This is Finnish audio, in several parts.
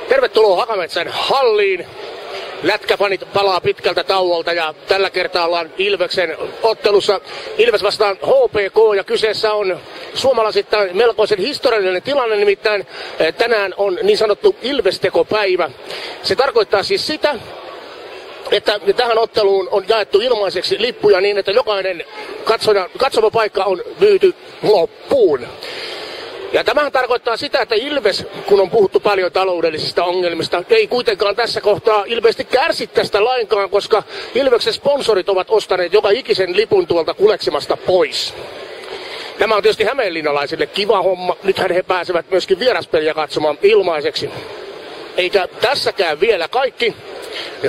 Tervetuloa Hakametsän halliin. Lätkäfanit palaa pitkältä tauolta ja tällä kertaa ollaan Ilveksen ottelussa. Ilves vastaan HPK ja kyseessä on suomalaisittain melkoisen historiallinen tilanne, nimittäin tänään on niin sanottu Ilvestekopäivä. Se tarkoittaa siis sitä, että tähän otteluun on jaettu ilmaiseksi lippuja niin, että jokainen katsomapaikka on myyty loppuun. Ja tämähän tarkoittaa sitä, että Ilves, kun on puhuttu paljon taloudellisista ongelmista, ei kuitenkaan tässä kohtaa ilmeisesti kärsi tästä lainkaan, koska Ilveksen sponsorit ovat ostaneet joka ikisen lipun tuolta kuleksimasta pois. Tämä on tietysti hämeenlinnalaisille kiva homma. Nythän he pääsevät myöskin vieraspeliä katsomaan ilmaiseksi. Eikä tässäkään vielä kaikki.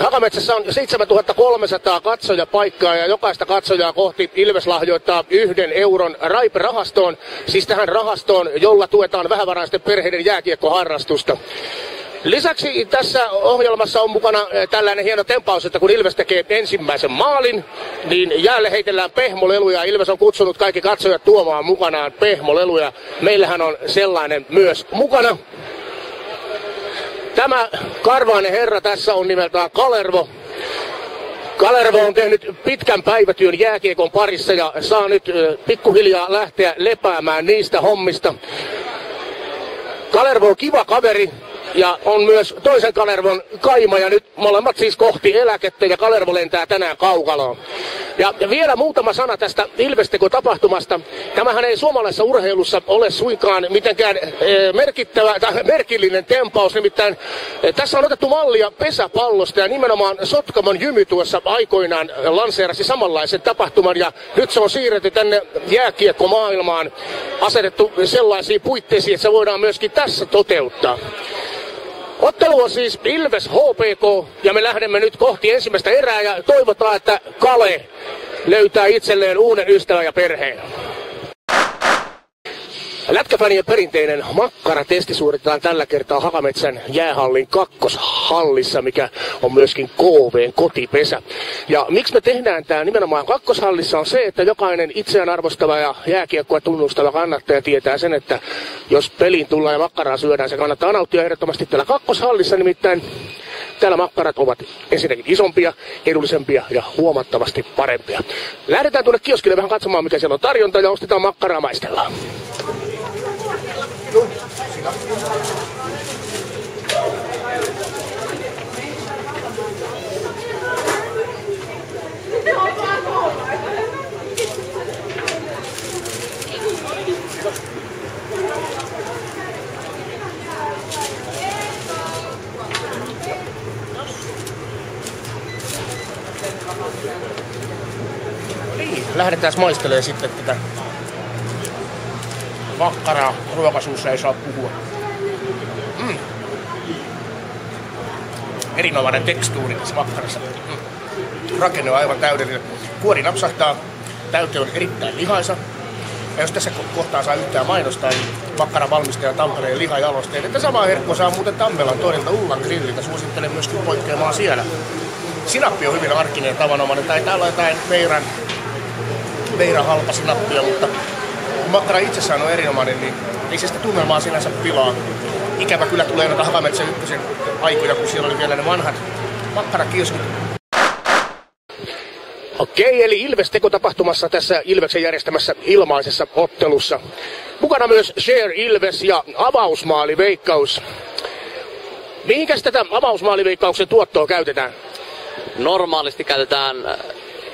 Hakametsässä on 7300 katsojapaikkaa ja jokaista katsojaa kohti Ilves lahjoittaa 1 euron Raipe-rahastoon, siis tähän rahastoon, jolla tuetaan vähävaraisten perheiden jääkiekkoharrastusta. Lisäksi tässä ohjelmassa on mukana tällainen hieno tempaus, että kun Ilves tekee ensimmäisen maalin, niin jäälle heitellään pehmoleluja. Ilves on kutsunut kaikki katsojat tuomaan mukanaan pehmoleluja. Meillähän on sellainen myös mukana. Tämä karvainen herra tässä on nimeltään Kalervo. Kalervo on tehnyt pitkän päivätyön jääkiekon parissa ja saa nyt pikkuhiljaa lähteä lepäämään niistä hommista. Kalervo on kiva kaveri ja on myös toisen Kalervon kaima ja nyt molemmat siis kohti eläkettä ja Kalervo lentää tänään kaukaloon. Ja vielä muutama sana tästä Ilvesteko-tapahtumasta. Tämähän ei suomalaisessa urheilussa ole suinkaan mitenkään merkittävä tai merkillinen tempaus. Nimittäin tässä on otettu mallia pesäpallosta ja nimenomaan Sotkamon Jymy tuossa aikoinaan lanseerasi samanlaisen tapahtuman. Ja nyt se on siirretty tänne jääkiekkomaailmaan, asetettu sellaisiin puitteisiin, että se voidaan myöskin tässä toteuttaa. Ottelu on siis Ilves HPK ja me lähdemme nyt kohti ensimmäistä erää ja toivotaan, että Kale löytää itselleen uuden ystävän ja perheen. Lätkäfänien perinteinen makkaratesti suoritetaan tällä kertaa Hakametsän jäähallin kakkoshallissa, mikä on myöskin KV:n kotipesä. Ja miksi me tehdään tämä nimenomaan kakkoshallissa on se, että jokainen itseään arvostava ja jääkiekkoa tunnustava kannattaja tietää sen, että jos peliin tullaan ja makkaraa syödään, se kannattaa nauttia ehdottomasti täällä kakkoshallissa, nimittäin täällä makkarat ovat ensinnäkin isompia, edullisempia ja huomattavasti parempia. Lähdetään tuonne kioskille vähän katsomaan, mikä siellä on tarjonta ja ostetaan makkaraa maistellaan. Niin, lähdetään maistelemaan sitten tätä makkaraa. Ruokasuussa ei saa puhua. Erinomainen tekstuuri tässä makkarassa. Rakenne on aivan täydellinen. Kuori napsahtaa. Täyte on erittäin lihaisa. Ja jos tässä kohtaa saa yhtään mainostaa, niin makkaran valmistaja Tampereen lihajalosteet. Että sama herkko saa muuten Tammelan todelta Ullan grilliltä. Suosittelen myöskin poikkeamaan siellä. Sinappi on hyvin arkinen ja tavanomainen. Taitaa olla jotain Veiran halpa sinappia, mutta kun makkara itsessään on erinomainen, niin ei se sitä tunnelmaa sinänsä pilaa. Ikävä kyllä tulee noita Hakametsän ykkösen aikoja, kun siellä oli vielä ne vanhat makkarakioskit. Okei, eli Ilves-teko-tapahtumassa tässä Ilveksen järjestämässä ilmaisessa ottelussa. Mukana myös Share Ilves ja avausmaaliveikkaus. Mihinkäs tätä avausmaaliveikkauksen tuottoa käytetään? Normaalisti käytetään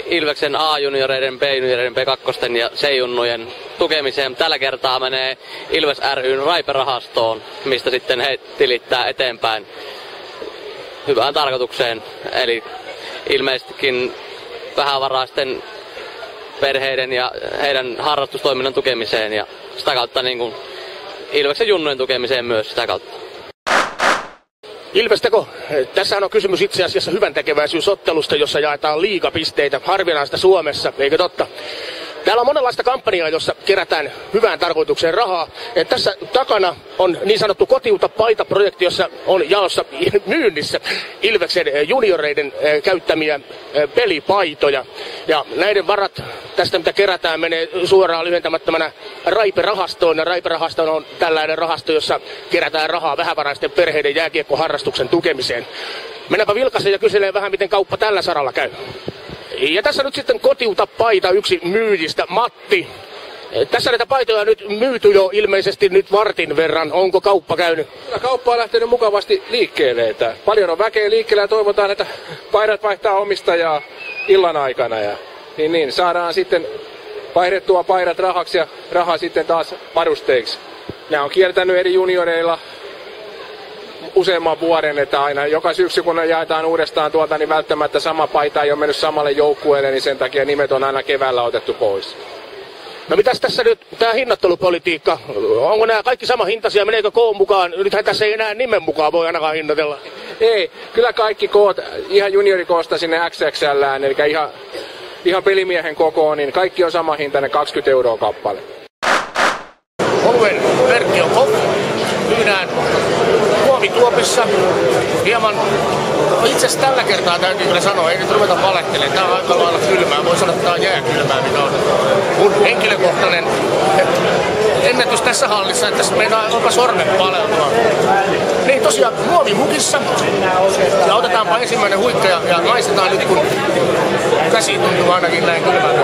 Ilveksen A-junioreiden, B-junioreiden, B2 ja C-junnujen tukemiseen. Tällä kertaa menee Ilves ry:n Raipe-rahastoon, mistä sitten he tilittää eteenpäin hyvään tarkoitukseen. Eli ilmeisestikin vähävaraisten perheiden ja heidän harrastustoiminnan tukemiseen ja sitä kautta niin kuin Ilveksen junnujen tukemiseen myös sitä kautta. Ilvesteko, tässähän on kysymys itse asiassa hyväntekeväisyysottelusta, jossa jaetaan liigapisteitä, harvinaista Suomessa, eikö totta? Täällä on monenlaista kampanjaa, jossa kerätään hyvään tarkoitukseen rahaa. Et tässä takana on niin sanottu Kotiuta paita-projekti, jossa on jaossa myynnissä Ilveksen junioreiden käyttämiä pelipaitoja. Ja näiden varat tästä, mitä kerätään, menee suoraan lyhentämättömänä Raipe-rahastoon. Ja Raipe-rahasto on tällainen rahasto, jossa kerätään rahaa vähävaraisten perheiden jääkiekkoharrastuksen tukemiseen. Mennäänpä vilkaiseen ja kyselee vähän, miten kauppa tällä saralla käy. Ja tässä nyt sitten Kotiuta paita yksi myyjistä, Matti. Tässä näitä paitoja on nyt myyty jo ilmeisesti nyt vartin verran. Onko kauppa käynyt? Kyllä kauppa on lähtenyt mukavasti liikkeelle. Että paljon on väkeä liikkeellä ja toivotaan, että paidat vaihtaa omistajaa illan aikana. Ja niin, saadaan sitten vaihdettua paidat rahaksi ja rahaa sitten taas varusteiksi. Nämä on kiertänyt eri junioreilla useamman vuoden, että aina joka syksy kun jaetaan uudestaan tuolta, niin välttämättä sama paita ei ole mennyt samalle joukkueelle, niin sen takia nimet on aina keväällä otettu pois. No mitäs tässä nyt, tämä hinnoittelupolitiikka, onko nämä kaikki sama hintaisia, meneekö koon mukaan? Nythän tässä ei enää nimen mukaan voi ainakaan hinnoitella. Ei, kyllä kaikki koot, ihan juniorikoosta sinne XXL:ään, eli ihan pelimiehen kokoon, niin kaikki on sama hintainen, 20 € kappale. Oluen merkki on Hoff, myydään muovituopissa, hieman, no itse asiassa tällä kertaa täytyy kyllä sanoa, ei nyt ruveta valehtelemaan, tää on aika lailla kylmää, voi sanoa, että tää on jääkylmää, mikä on mun henkilökohtainen ennätys tässä hallissa, että tässä meinaa onpa sormet paleltua. Niin tosiaan muovimukissa, ja otetaanpa ensimmäinen huikka ja maistetaan nyt, kun käsi tuntuu ainakin näin kylmältä.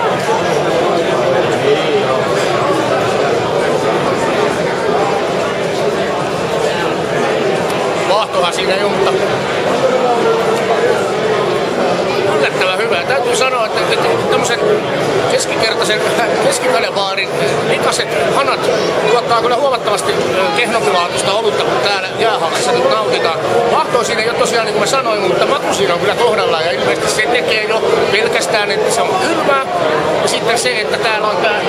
Vaahtohan siinä ei ole, mutta yllättävän hyvää. Täytyy sanoa, että tämmöisen keskikertaisen keskikalevaarin likaiset hanat tuottaa kyllä huomattavasti kehnompilaatuista olutta, kun täällä jäähallissa nyt nautitaan. Vaahtoa siinä ei ole tosiaan, niin kuin mä sanoin, mutta maku siinä on kyllä kohdallaan ja ilmeisesti se tekee jo pelkästään, että se on kylmää. Ja sitten se, että täällä on tää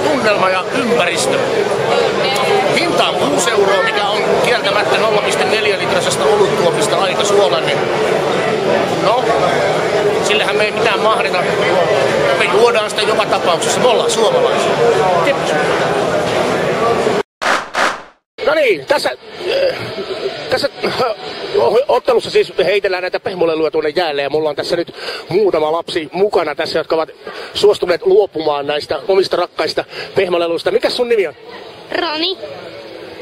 tunnelma ja ympäristö. Hinta on 6 €, mikä on kieltämättä 0,4 litrasesta oluttuopista aika suolainen. No, sillähän me ei mitään mahdeta. Me juodaan sitä joka tapauksessa. Me ollaan suomalaisia. Kiitos. No niin, tässä ottelussa siis heitellään näitä pehmoleluja tuonne jäälle ja mulla on tässä nyt muutama lapsi mukana tässä, jotka ovat suostuneet luopumaan näistä omista rakkaista pehmoleluista. Mikäs sun nimi on? Roni.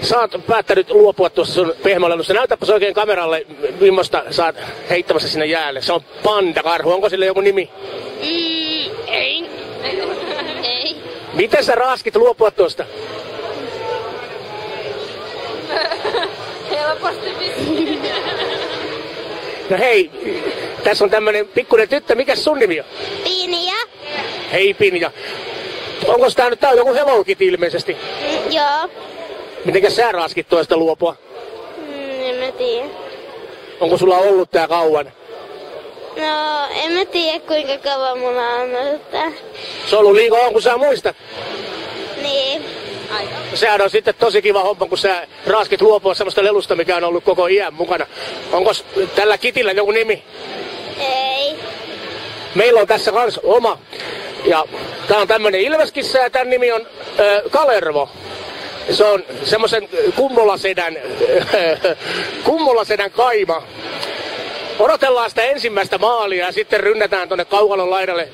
Sä oot päättänyt luopua tuossa sun pehmolelusta. Näytäpäs oikein kameralle, millaista sä oot heittämässä sinne jäälle. Se on pandakarhu. Onko sille joku nimi? Ei. Ei. Miten sä raaskit luopua tuosta? Helposti. No hei, tässä on tämmönen pikkuinen tyttö. Mikäs sun nimi on? Pinja. Hei Pinja. Onko tää on joku Hello Kitty ilmeisesti? Joo. Mitenkäs sä raaskit tuosta luopua? En mä tiedä. Onko sulla ollut tää kauan? No, en mä tiedä kuinka kauan mulla on ollut tää. Se on ollut niin kauan kuin sä muistat. Niin. Sehän on sitten tosi kiva homma, kun sä raaskit luopua semmoista lelusta, mikä on ollut koko iän mukana. Onko tällä kitillä joku nimi? Ei. Meillä on tässä kans oma. Ja tää on tämmönen Ilveskissa ja tän nimi on Kalervo. Se on semmosen kummolasedän kaima. Odotellaan sitä ensimmäistä maalia ja sitten rynnätään tonne kaukalon laidalle.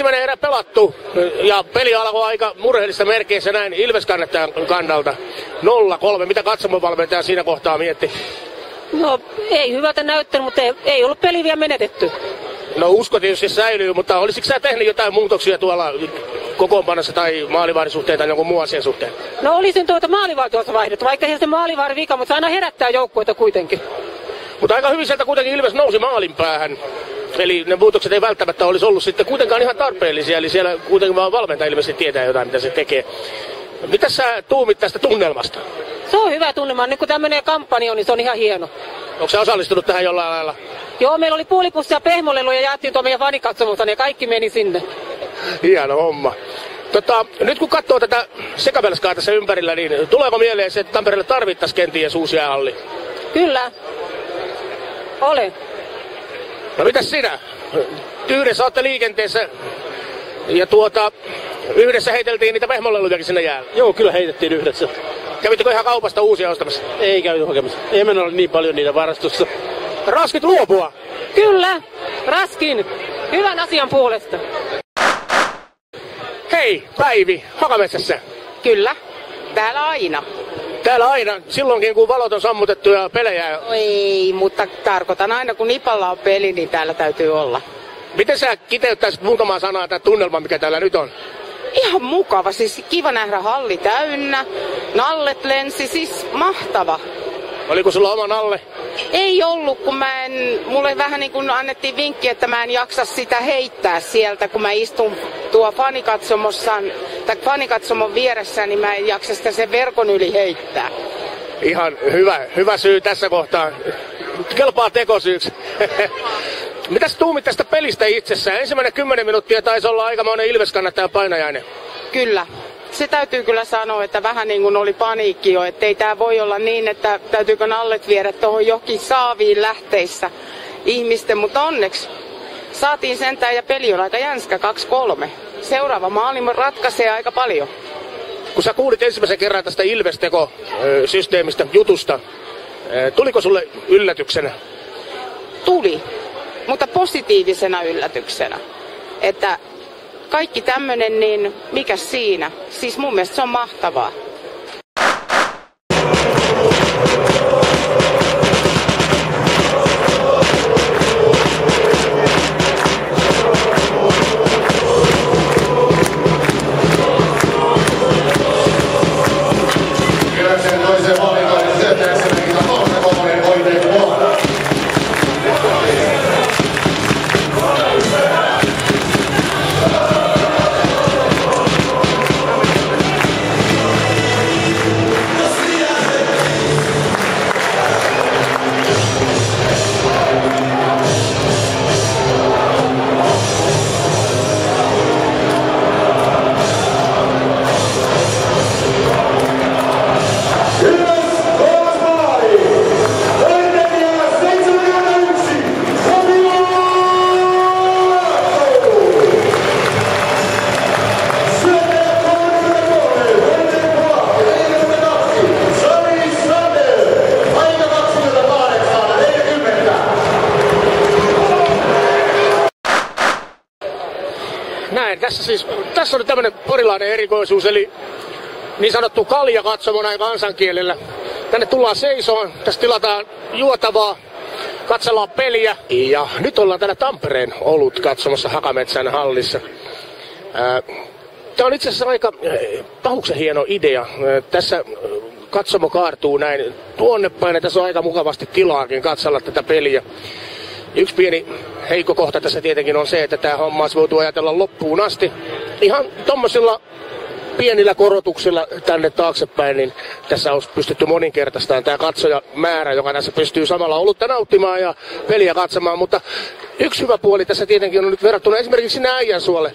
ensimmäinen erä pelattu ja peli alkoi aika murheellisissa merkeissä näin Ilves-kannattajan kannalta. 0-3. Mitä katsomovalmentaja siinä kohtaa mietti? No ei hyvältä näyttänyt, mutta ei ollut peli vielä menetetty. No usko tietysti säilyy, mutta olisitko sä tehnyt jotain muutoksia tuolla kokoonpanossa tai maalivahdin suhteen tai jonkun muun asian suhteen? No olisin maalivahdin tuossa vaihdettu, vaikka ei se maalivahdin vika, mutta se aina herättää joukkueita kuitenkin. Mutta aika hyvin sieltä kuitenkin Ilves nousi maalin päähän. Eli ne muutokset ei välttämättä olisi ollut sitten kuitenkaan ihan tarpeellisia, eli siellä kuitenkin vaan valmentaja ilmeisesti tietää jotain, mitä se tekee. Mitä sä tuumit tästä tunnelmasta? Se on hyvä tunnelma. Nyt kun tämä menee kampanjoon, niin se on ihan hieno. Onko sä osallistunut tähän jollain lailla? Joo, meillä oli puolipussia pehmoleluja ja jaettiin tuo meidän fanikatsomusta, niin kaikki meni sinne. Hieno homma. Nyt kun katsoo tätä sekavelskaa tässä ympärillä, niin tuleeko mieleen se, että Tampereelle tarvittaisiin kenties uusia halli? Kyllä. Olen. No mitäs sinä? Yhdessä olette liikenteessä ja yhdessä heiteltiin niitä pehmolelujakin sinne jäällä. Joo, kyllä heitettiin yhdessä. Kävittekö ihan kaupasta uusia ostamassa? Ei käyty hakemassa. Ei meillä ole niin paljon niitä varastossa. Raskit luopua? Kyllä, raskin. Hyvän asian puolesta. Hei, Päivi, Hakametsässä. Kyllä, täällä aina. Täällä aina, silloinkin kun valot on sammutettu ja pelejä. Ei, mutta tarkoitan aina kun Ipalla on peli, niin täällä täytyy olla. Miten sä kiteyttäisit muutamaa sanaa tämä tunnelma, mikä täällä nyt on? Ihan mukava, siis kiva nähdä halli täynnä, nallet lensi, siis mahtava. Oliko sulla oma nalle? Ei ollut, kun mulle vähän niin kuin annettiin vinkki, että mä en jaksa sitä heittää sieltä, kun mä istun tuo fanikatsomon vieressä, niin mä en jaksa sitä sen verkon yli heittää. Ihan hyvä syy tässä kohtaa. Kelpaa tekosyyksi. Mitäs tuumit tästä pelistä itsessään? Ensimmäinen 10 minuuttia taisi olla aikamoinen Ilves-kannattaja painajainen. Kyllä. Se täytyy kyllä sanoa, että vähän niin kuin oli paniikki jo, että ei tää voi olla niin, että täytyykö nallet viedä tuohon johonkin saaviin lähteissä ihmisten, mutta onneksi saatiin sentään ja peli on aika jänskä 2-3. Seuraava maali ratkaisee aika paljon. Kun sä kuulit ensimmäisen kerran tästä Ilves-tekosysteemistä jutusta, tuliko sulle yllätyksenä? Tuli, mutta positiivisena yllätyksenä, että kaikki tämmönen, niin mikä siinä? Siis mun mielestä se on mahtavaa. Tässä on tämmöinen porilainen erikoisuus, eli niin sanottu kaljakatsomo näin kansankielellä. Tänne tullaan seisoon, tässä tilataan juotavaa, katsellaan peliä. Ja nyt ollaan täällä Tampereen olut katsomassa Hakametsän hallissa. Tämä on itse asiassa aika pahuksen hieno idea. Tässä katsomo kaartuu näin tuonne päin, ja tässä on aika mukavasti tilaakin katsella tätä peliä. Yksi pieni heikko kohta tässä tietenkin on se, että tämä homma olisi voitu ajatella loppuun asti. Ihan tommosilla pienillä korotuksilla tänne taaksepäin, niin tässä olisi pystytty moninkertaistamaan tämä katsojamäärä, joka tässä pystyy samalla olutta nauttimaan ja peliä katsomaan. Mutta yksi hyvä puoli tässä tietenkin on nyt verrattuna esimerkiksi sinne Äijänsuolle.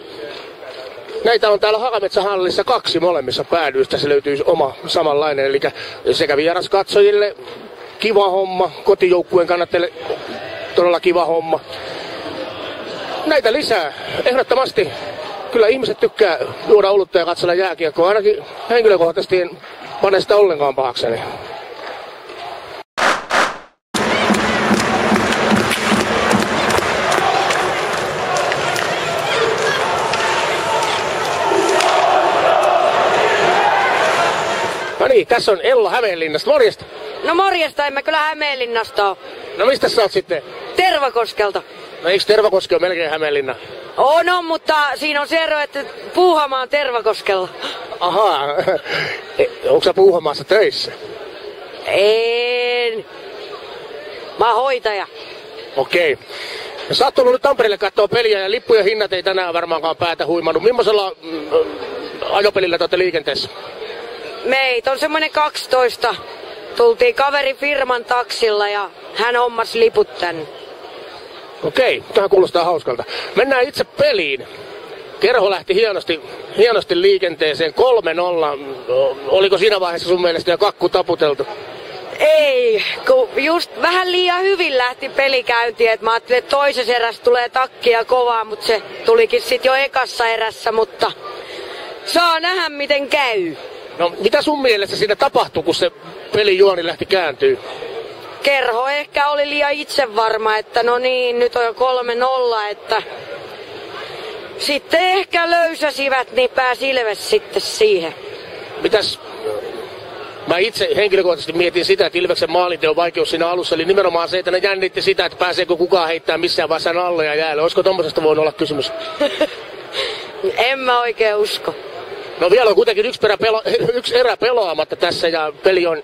Näitä on täällä Hakametsän hallissa 2 molemmissa päädyistä. Se löytyy oma samanlainen, eli sekä vieraskatsojille kiva homma, kotijoukkueen kannattajille todella kiva homma. Näitä lisää. Ehdottomasti kyllä ihmiset tykkää juoda olutta ja katsella jääkiekkoa. Ainakin henkilökohtaisesti en pane sitä ollenkaan pahakseni. Hei, tässä on Ella Hämeenlinnasta. Morjesta. No morjesta, emme kyllä Hämeenlinnasta ole. No mistä sä oot sitten? Tervakoskelta. No eikö Tervakoski ole melkein Hämeenlinna? On, mutta siinä on se ero, että Puuhamaa on Tervakoskella. Ahaa. Onko sä Puuhamaassa töissä? En. Mä oon hoitaja. Okei. No, sä oot tullut nyt Tampereelle kattoo peliä ja lippujen hinnat ei tänään varmaankaan päätä huimannut. Millaisella ajopelillä te olette liikenteessä? Meitä on semmonen 12. Tultiin kaveri firman taksilla ja hän hommasi liput tänne. Okei, tähän kuulostaa hauskalta. Mennään itse peliin. Kerho lähti hienosti liikenteeseen 3-0. Oliko siinä vaiheessa sun mielestä jo kakku taputeltu? Ei, kun just vähän liian hyvin lähti pelikäyntiin, että mä ajattelin, että toisessa erässä tulee takkia kovaa, mutta se tulikin sit jo ekassa erässä, mutta saa nähdä miten käy. No mitä sun mielestä siinä tapahtui, kun se pelijuoni lähti kääntyy? Kerho ehkä oli liian itsevarma, että no niin, nyt on jo 3-0, että sitten ehkä löysäsivät, niin pääsi Ilves sitten siihen. Mitäs? Mä itse henkilökohtaisesti mietin sitä, että Ilveksen maalinteon vaikeus siinä alussa oli nimenomaan se, että ne jännitti sitä, että pääseekö kukaan heittämään missään vaiheessa nalle ja jäälle. Olisiko tommosesta voinut olla kysymys? En mä oikein usko. No vielä on kuitenkin yksi erä pelaamatta tässä ja peli on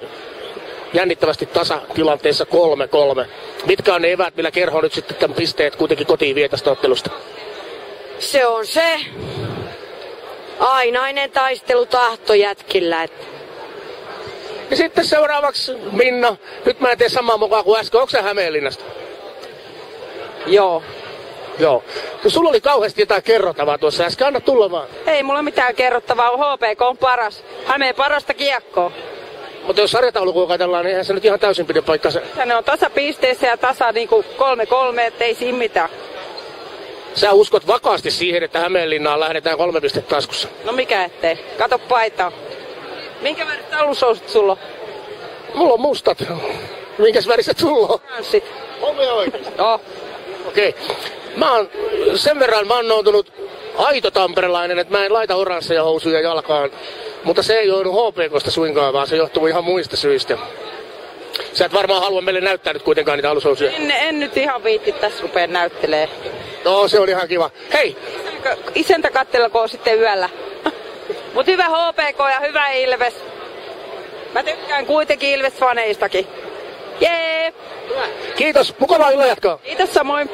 jännittävästi tasatilanteessa 3-3. Mitkä on ne eväät, millä Kerho nyt sitten tämän pisteet kuitenkin kotiin vie tästä ottelusta? Se on se ainainen taistelutahto jätkillä. Ja sitten seuraavaksi Minna. Nyt mä en tee samaa mukaan kuin äsken. Onko sä Hämeenlinnasta? Joo. Joo. No, sulla oli kauheasti jotain kerrottavaa tuossa äsken. Anna tulla vaan. Ei mulla mitään kerrottavaa. HPK on paras. Hämeen parasta kiekkoa. Mutta jos sarjataulukua katsellaan, niin eihän se nyt ihan täysin pidä paikkansa. Ne on tasapisteissä ja tasa niinku 3-3, ettei siinä mitään. Sä uskot vakaasti siihen, että Hämeenlinnaan lähdetään 3 pistettä taskussa? No mikä ettei. Kato paitaa. Minkä väriset alushousut sulla on? Mulla on mustat. Minkäs väriset sulla on? Ranssit. Onko jo oikeesti? Joo. Okei. Mä oon sen verran vannoutunut aito tamperelainen, että mä en laita oransseja housuja jalkaan. Mutta se ei johdu HPK:sta suinkaan, vaan se johtuu ihan muista syistä. Sä et varmaan halua meille näyttää nyt kuitenkaan niitä alushousuja. En nyt ihan viitti tässä rupea näyttelee. No, se oli ihan kiva. Hei! Isäntä kattelkoon sitten yöllä. Mut hyvä HPK ja hyvä Ilves. Mä tykkään kuitenkin Ilves-faneistakin. Jee! Kiitos, mukavaa illan jatkaa. Kiitos samoin.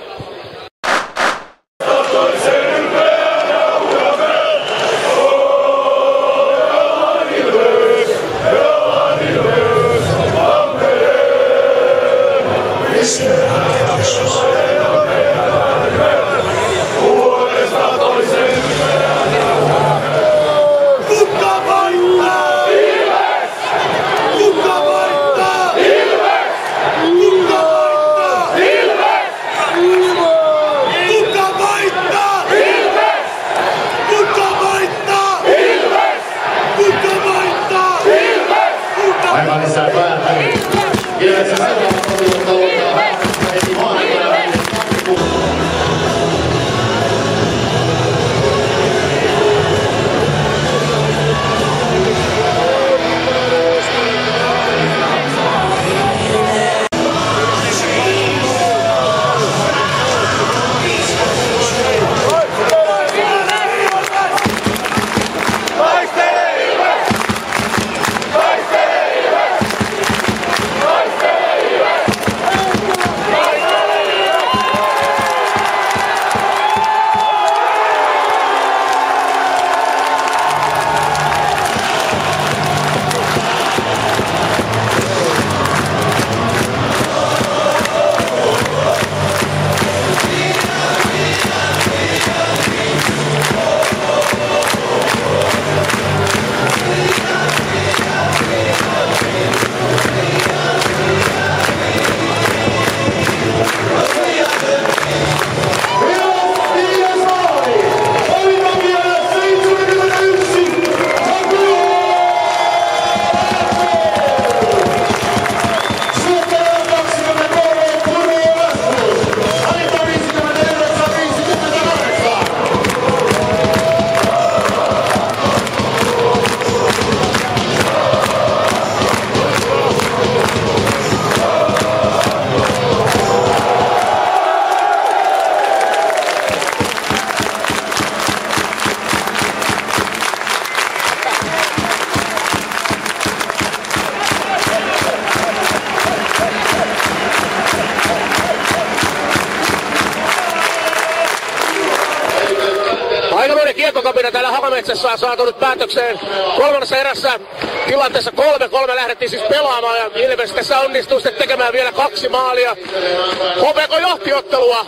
huutokapina täällä Hakametsässä on saatu nyt päätökseen. Kolmannessa erässä tilanteessa 3-3 lähdettiin siis pelaamaan ja Ilves tässä onnistui sitten tekemään vielä 2 maalia. HPK johti ottelua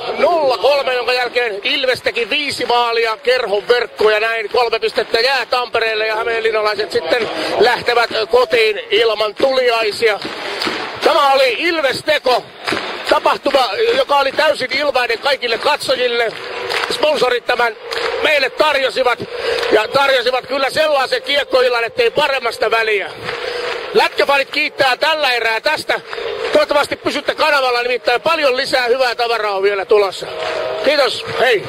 0-3, jonka jälkeen Ilves teki 5 maalia, Kerhon verkko ja näin 3 pistettä jää Tampereelle ja hämeenlinnalaiset sitten lähtevät kotiin ilman tuliaisia. Tämä oli Ilves-teko. Tapahtuma, joka oli täysin ilmainen kaikille katsojille. Sponsorit tämän meille tarjosivat. Ja tarjosivat kyllä sellaisen kiekkoillan, ettei paremmasta väliä. Lätkäfanit kiittää tällä erää tästä. Toivottavasti pysytte kanavalla, nimittäin paljon lisää hyvää tavaraa on vielä tulossa. Kiitos, hei!